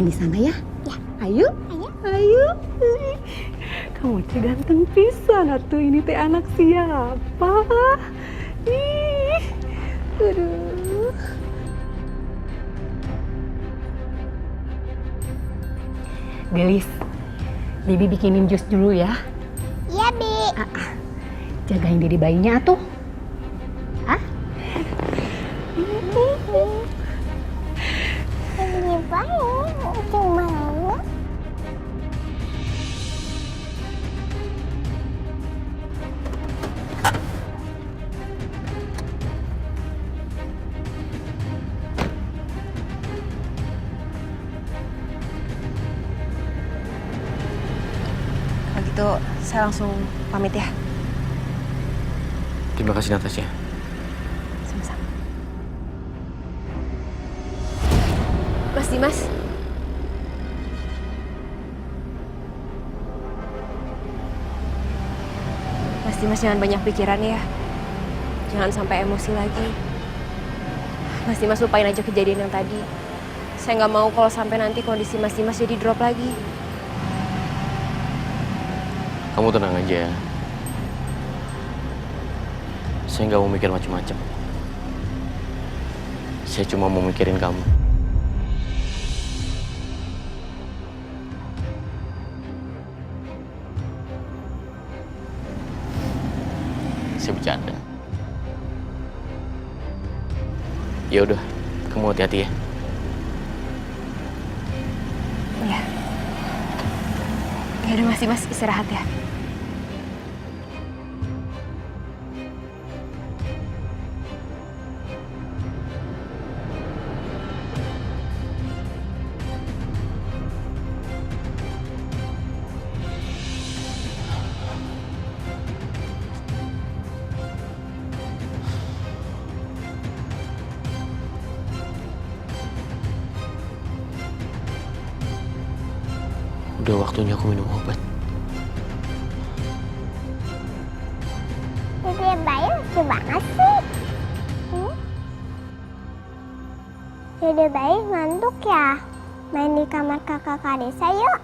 di sana ya. Ya. Ayo. Ayo. Kamu teh ganteng pisan atuh, ini teh anak siapa? Ih. Aduh. Gelis, Bibi bikinin jus dulu ya. Iya, Bi. Jagain diri bayinya tuh. Hah? Ini baik, cuma Kalau gitu saya langsung pamit ya. Terima kasih Natasha. Sama-sama. Mas Dimas. Mas Dimas jangan banyak pikiran ya. Jangan sampai emosi lagi. Mas Dimas lupain aja kejadian yang tadi. Saya nggak mau kalau sampai nanti kondisi Mas Dimas jadi drop lagi. Kamu tenang aja ya. Saya nggak mau mikir macam-macam. Saya cuma mau mikirin kamu. Saya bercanda. Ya udah, kamu hati-hati ya. Iya. Ya udah Mas Dimas istirahat ya. Udah waktunya aku minum obat. Dede bayi lucu banget sih. Dede bayi ngantuk ya? Main di kamar kakak Karisa yuk.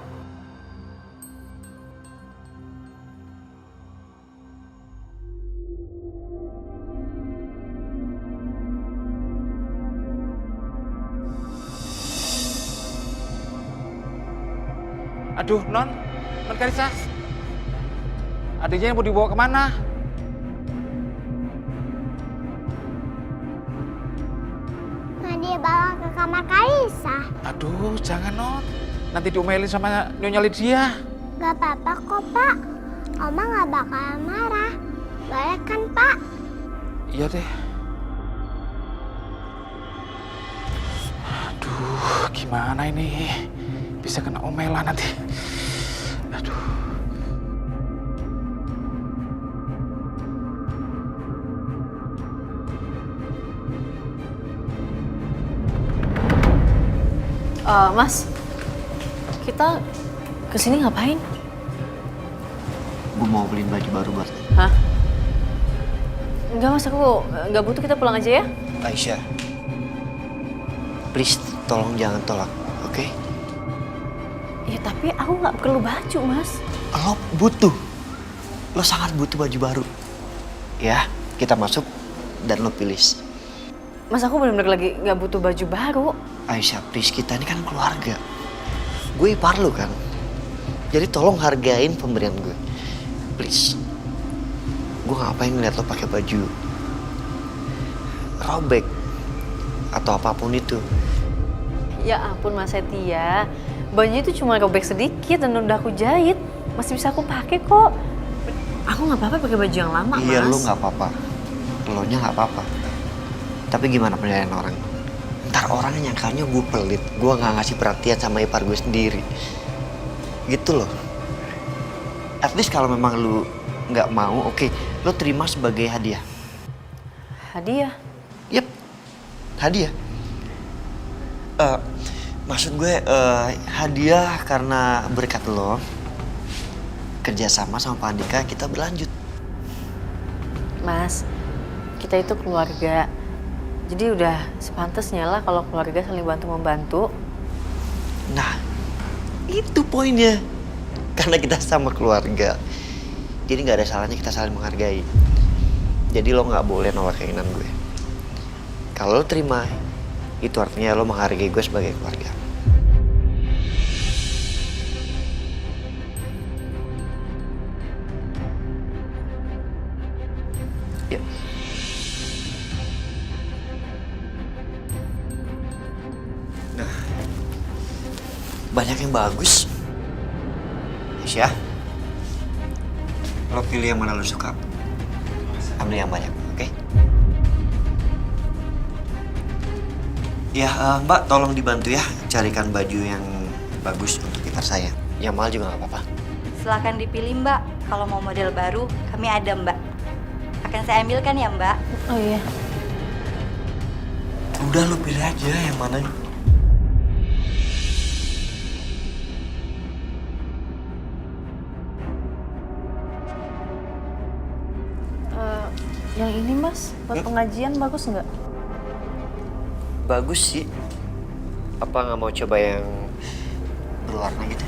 Aduh, Non Karisa. Adiknya mau dibawa kemana? Nah, dia bawa ke kamar Karisa. Aduh, jangan Non. Nanti diomelin sama Nyonya Lydia. Gak apa-apa kok, Pak. Oma gak bakal marah. Boleh kan, Pak? Iya deh. Aduh, gimana ini? Bisa kena omelan nanti. Aduh. Mas, kita kesini ngapain? Gue mau beliin baju baru buat Hah? Enggak mas, aku nggak butuh, kita pulang aja ya. Aisyah. Please, tolong jangan tolak, oke? Ya tapi aku nggak perlu baju mas. Lo butuh. Lo sangat butuh baju baru. Ya, kita masuk dan lo pilih. Mas aku benar-benar lagi nggak butuh baju baru. Aisyah, please, kita ini kan keluarga. Gue ipar lo kan. Jadi tolong hargain pemberian gue. Please. Gue ngapain ngeliat lo pakai baju robek atau apapun itu. Ya ampun Mas Setia, bajunya itu cuma robek sedikit dan udah aku jahit. Masih bisa aku pakai kok. Aku nggak apa-apa pakai baju yang lama Iya, mas. lo nggak apa-apa. Lo nya nggak apa-apa. Tapi gimana penilaian orang? Ntar orang nyangkanya gue pelit, gue nggak ngasih perhatian sama ipar gue sendiri. Gitu loh. At least kalau memang lu nggak mau, oke, lo terima sebagai hadiah. Hadiah? Yep, hadiah. Maksud gue hadiah karena berkat lo kerjasama sama Pak Andika kita berlanjut. Mas, kita itu keluarga. Jadi udah sepantasnya lah kalau keluarga saling bantu-membantu. Nah, itu poinnya. Karena kita sama keluarga. Jadi nggak ada salahnya kita saling menghargai. Jadi lo nggak boleh nolak keinginan gue. Kalau lo terima, itu artinya lo menghargai gue sebagai keluarga. Ya. Nah, banyak yang bagus. Aisyah, lo pilih yang mana lo suka. Ambil yang banyak, oke? Ya, Mbak, tolong dibantu ya carikan baju yang bagus untuk gitar saya. Yang mahal juga nggak apa-apa. Silahkan dipilih Mbak. Kalau mau model baru, kami ada Mbak. Akan saya ambilkan ya Mbak. Oh iya. Udah lo pilih aja yang mana. Yang ini mas, buat pengajian bagus nggak? Bagus sih. Apa nggak mau coba yang berwarna gitu?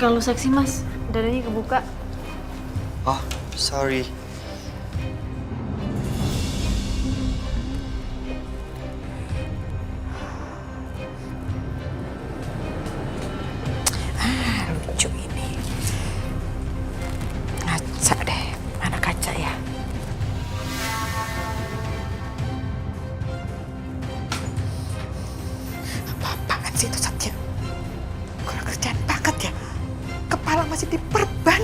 Terlalu seksi mas, dadanya kebuka. Oh, sorry. Lucu ini. Ngaca deh, mana kaca ya? Apa-apaan sih itu Satya? Kurang kerjaan banget ya. Kepala masih diperban,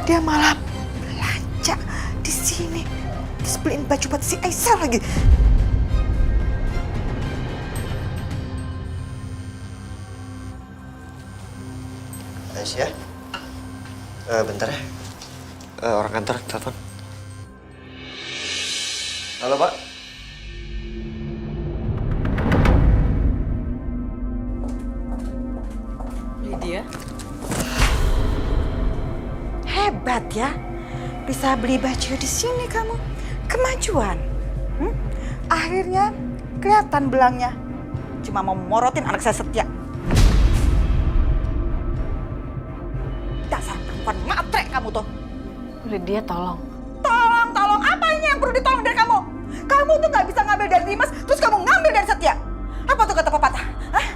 dia malah belanja di sini. Terus beliin baju buat si Aisyah lagi. Aisyah, bentar ya. Orang kantor telepon. Halo, Pak. Lydia? Hebat ya, bisa beli baju di sini kamu. Kemajuan. Akhirnya kelihatan belangnya. Cuma mau morotin anak saya Setia. Dasar perempuan matre kamu tuh. Lydia tolong. Tolong, apa ini yang perlu ditolong dari kamu? Kamu tuh nggak bisa ngambil dari Dimas, terus kamu ngambil dari Setia. Apa tuh kata pepatah? Hah?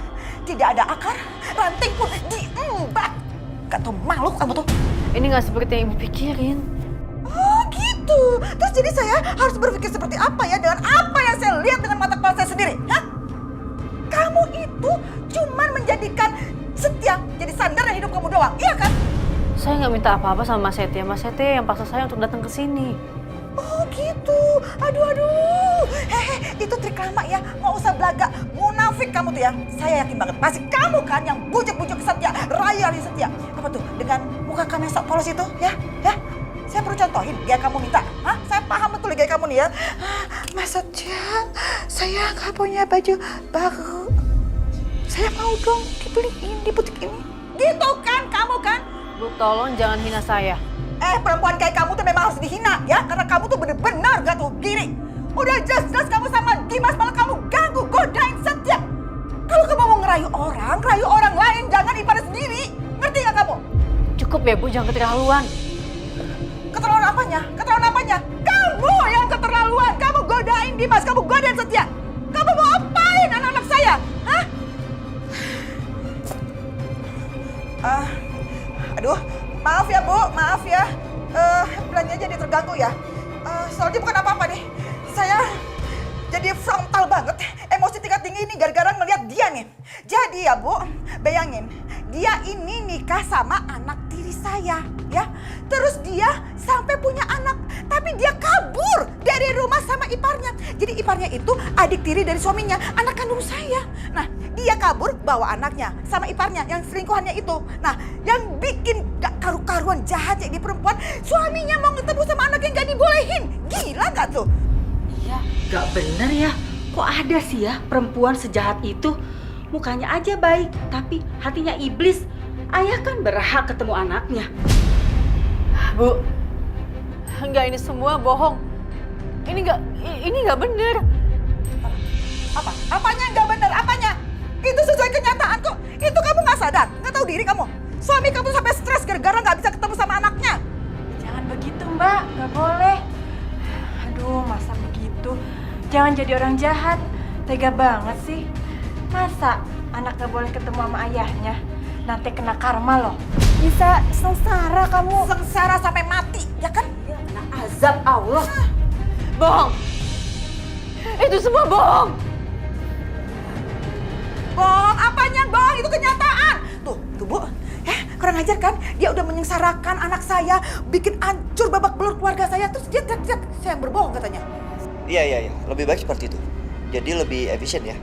Tidak ada akar, ranting pun diembat. Gak tau malu kamu tuh. Ini nggak seperti yang ibu pikirin. Oh gitu. Terus jadi saya harus berpikir seperti apa ya dengan apa yang saya lihat dengan mata kepala saya sendiri? Hah? Kamu itu cuman menjadikan Setia jadi sandaran hidup kamu doang, iya kan? Saya nggak minta apa-apa sama Mas Setia. Mas Setia yang paksa saya untuk datang ke sini. Oh gitu. Aduh. Hehe, itu trik lama ya. Nggak usah belagak. Munafik kamu tuh ya. Saya yakin banget. Pasti kamu kan yang bujuk-bujuk Setia. Rayain Setia. Apa tuh? Dengan muka kamu yang sok polos itu ya? Ya? Saya perlu contohin gaya kamu minta. Hah? Saya paham betul gaya kamu nih ya. Mas Setia, saya nggak punya baju baru. Saya mau dong dibeliin di butik ini. Gitu kan kamu kan? Bu, tolong jangan hina saya. Perempuan kayak kamu tuh memang harus dihina ya, karena kamu tuh bener-bener gak tahu diri. Udah jelas-jelas kamu sama Dimas malah kamu ganggu, godain Setia. Kalau kamu mau ngerayu orang lain, jangan ipar sendiri. Ngerti gak kamu? Cukup ya Bu, jangan keterlaluan. Keterlaluan apanya? Keterlaluan apanya? Kamu yang keterlaluan. Kamu godain Dimas, kamu godain Setia. Kamu mau apain anak-anak saya? Hah? Aduh, maaf ya Bu, maaf ya. Belanjanya jadi terganggu ya. Soalnya bukan apa-apa nih. Saya jadi frontal banget. Emosi tingkat tinggi ini gara-gara ngeliat dia nih. Jadi ya Bu, bayangin. Dia ini nikah sama anak tiri saya, ya. Terus dia sampai punya anak. Tapi dia kabur. Dia dari rumah sama iparnya. Jadi iparnya itu adik tiri dari suaminya, anak kandung saya. Nah, dia kabur bawa anaknya sama iparnya yang selingkuhannya itu. Nah, yang bikin gak karu-karuan jahatnya ini perempuan, suaminya mau ketemu sama anak yang gak dibolehin. Gila gak tuh? Iya, gak bener ya. Kok ada sih ya perempuan sejahat itu? Mukanya aja baik, tapi hatinya iblis. Ayah kan berhak ketemu anaknya. Bu, enggak, ini semua bohong. Ini enggak bener. Apa? Apanya nggak bener? Apanya? Itu sesuai kenyataan kok. Itu kamu nggak sadar? Nggak tahu diri kamu? Suami kamu sampai stres gara-gara nggak bisa ketemu sama anaknya. Jangan begitu Mbak, gak boleh. Aduh, masa begitu? Jangan jadi orang jahat. Tega banget sih. Masa anak gak boleh ketemu sama ayahnya? Nanti kena karma loh. Bisa sengsara kamu. Sengsara sampai mati, ya kan? Kena azab Allah. Bohong. Itu semua bohong. Bohong, apanya bohong? Itu kenyataan. Tuh Bu. Kurang ajar kan? Dia udah menyengsarakan anak saya, bikin hancur babak belur keluarga saya. Terus dia teriak-teriak, saya yang berbohong katanya. Iya. Lebih baik seperti itu. Jadi lebih efisien ya.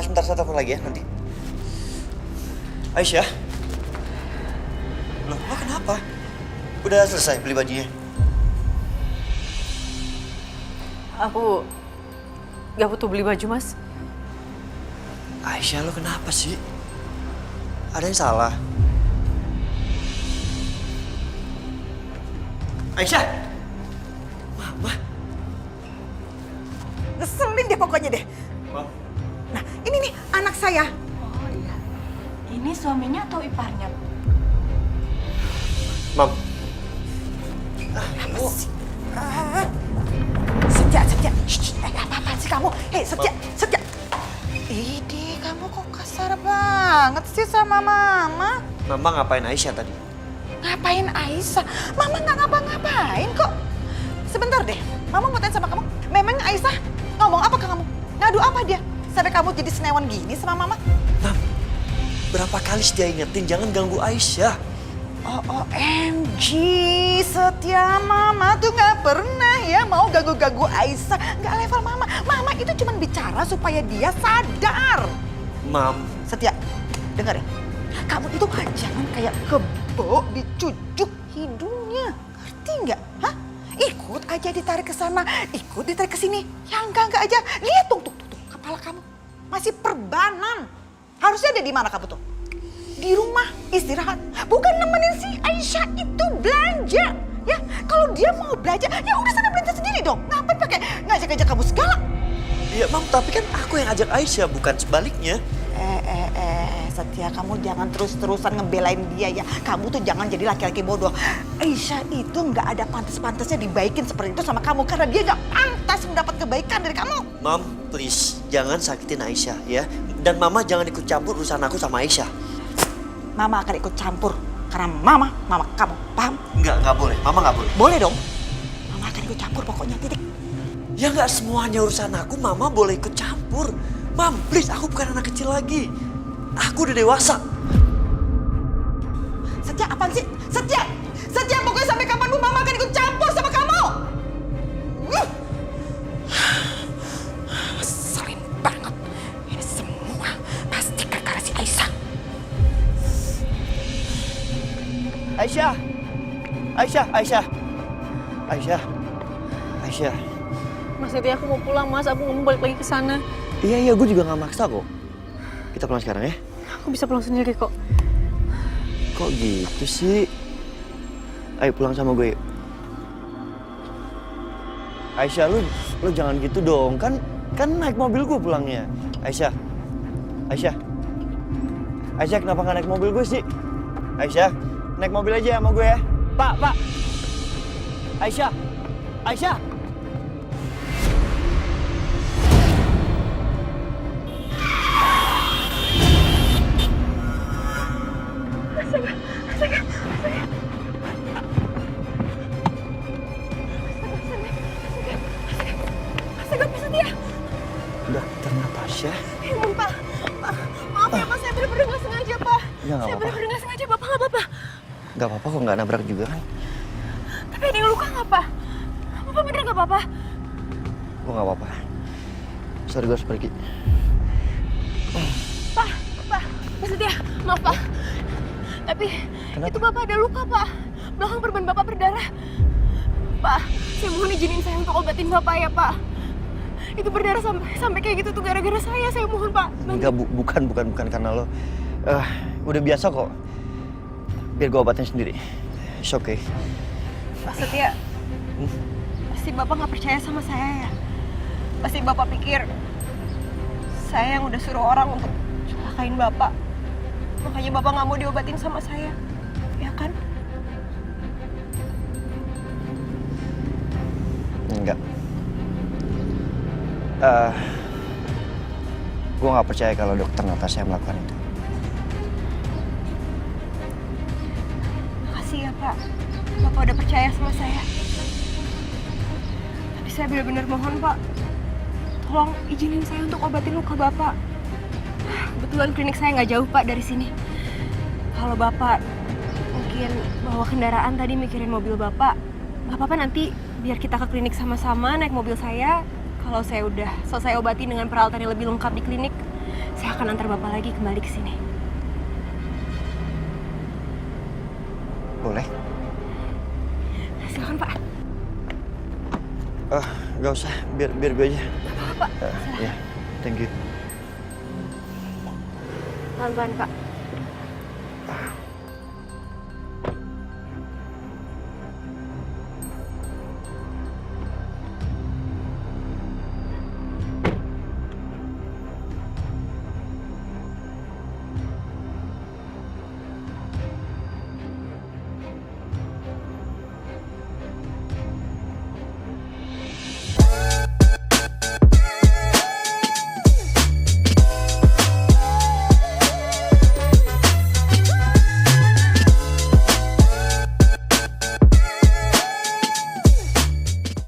Sebentar, saya telepon lagi ya nanti. Aisyah? Loh, lo kenapa? Udah selesai beli bajunya? Aku gak butuh beli baju, Mas. Aisyah, lo kenapa sih? Ada yang salah? Aisyah! Mama? Ngeselin deh pokoknya deh. Mam? Nah, ini nih anak saya. Oh iya. Ini suaminya atau iparnya? Mam? Apa sih? Setia. Apa-apaan sih kamu? Hei, Setia. Idi, kamu kok kasar banget sih sama Mama? Mama ngapain Aisyah tadi? Ngapain Aisyah? Mama nggak ngapa-ngapain kok. Sebentar deh, Mama mau tanya sama kamu. Memang Aisyah ngomong apa ke kamu? Ngadu apa dia? Sampai kamu jadi senewan gini sama Mama? Mam, berapa kali dia ingetin jangan ganggu Aisyah? OMG, Setia, Mama tuh nggak pernah ya mau ganggu-ganggu Aisyah. Nggak level Mama. Mama itu cuma bicara supaya dia sadar. Mam. Setia, dengar ya. Kamu itu jangan kayak kebo dicucuk hidungnya. Ngerti nggak? Hah? Ikut aja ditarik ke sana, ikut ditarik ke sini. Yang enggak aja. Lihat tuh, kepala kamu masih perbanan. Harusnya ada di mana kamu tuh? Di rumah istirahat, bukan nemenin si Aisyah itu belanja. Ya, kalau dia mau belanja, ya udah sana belanja sendiri dong. Ngapain pakai ngajak-ngajak kamu segala? Iya, Mam, tapi kan aku yang ajak Aisyah, bukan sebaliknya. Setia, kamu jangan terus-terusan ngebelain dia ya. Kamu tuh jangan jadi laki-laki bodoh. Aisyah itu nggak ada pantas-pantasnya dibaikin seperti itu sama kamu. Karena dia nggak pantas mendapat kebaikan dari kamu. Mam, please, jangan sakitin Aisyah ya. Dan Mama jangan ikut campur urusan aku sama Aisyah. Mama akan ikut campur. Karena Mama kamu, paham? Nggak boleh. Mama nggak boleh. Boleh dong. Mama akan ikut campur pokoknya, titik. Ya nggak semuanya urusan aku, Mama boleh ikut campur. Mam, please, aku bukan anak kecil lagi. Aku udah dewasa. Setia, apaan sih? Setia, pokoknya sampai kapanpun Mama akan ikut campur sama kamu. Ngeselin banget. Ini semua pasti gara-gara si Aisyah. Aisyah. Mas Titi, aku mau pulang, Mas. Aku nggak mau balik lagi ke sana. Iya, gue juga nggak maksa kok. Kita pulang sekarang ya. Aku bisa pulang sendiri kok. Kok gitu sih? Ayo pulang sama gue yuk. Aisyah, lu jangan gitu dong. Kan naik mobil gue pulangnya. Aisyah, kenapa nggak naik mobil gue sih? Aisyah, naik mobil aja sama gue ya. Pak. Aisyah. Dokter Natasha. Pak. Maaf ya, Pak. Saya bener-bener nggak sengaja, Pak. Ya, nggak Saya apa-apa. bener-bener nggak sengaja, Bapak nggak apa-apa. Gak apa-apa kok nggak nabrak juga kan. Tapi ada yang luka nggak, Pak? nggak apa-apa? Gue nggak apa-apa. Sorry, gue harus pergi. Pak, maksudnya, maaf Pak. Tapi Kenapa? itu Bapak ada luka Pak. Belakang perban Bapak berdarah. Pak, saya mohon izinin saya untuk obatin Bapak ya Pak. Itu berdarah sampai kayak gitu tuh gara-gara saya mohon Pak. Enggak, bukan karena lo. Udah biasa kok. Biar gue obatin sendiri. It's okay. Pak Setia, pasti Bapak nggak percaya sama saya ya? Pasti Bapak pikir saya yang udah suruh orang untuk celakain Bapak. Makanya Bapak nggak mau diobatin sama saya, ya kan? Enggak. Gue nggak percaya kalau dokter Natasha yang melakukan itu. Makasih ya Pak, Bapak udah percaya sama saya. Tapi saya benar-benar mohon Pak, tolong izinin saya untuk obatin luka Bapak. Kebetulan klinik saya nggak jauh Pak dari sini. Kalau Bapak mungkin bawa kendaraan tadi mikirin mobil Bapak, nggak apa-apa nanti biar kita ke klinik sama-sama naik mobil saya. Kalau saya udah selesai obatin dengan peralatan yang lebih lengkap di klinik, saya akan antar Bapak lagi kembali ke sini. Boleh? Silakan Pak. Gak usah, biar gue aja. Pak. Ya, thank you. Pelan-pelan Pak.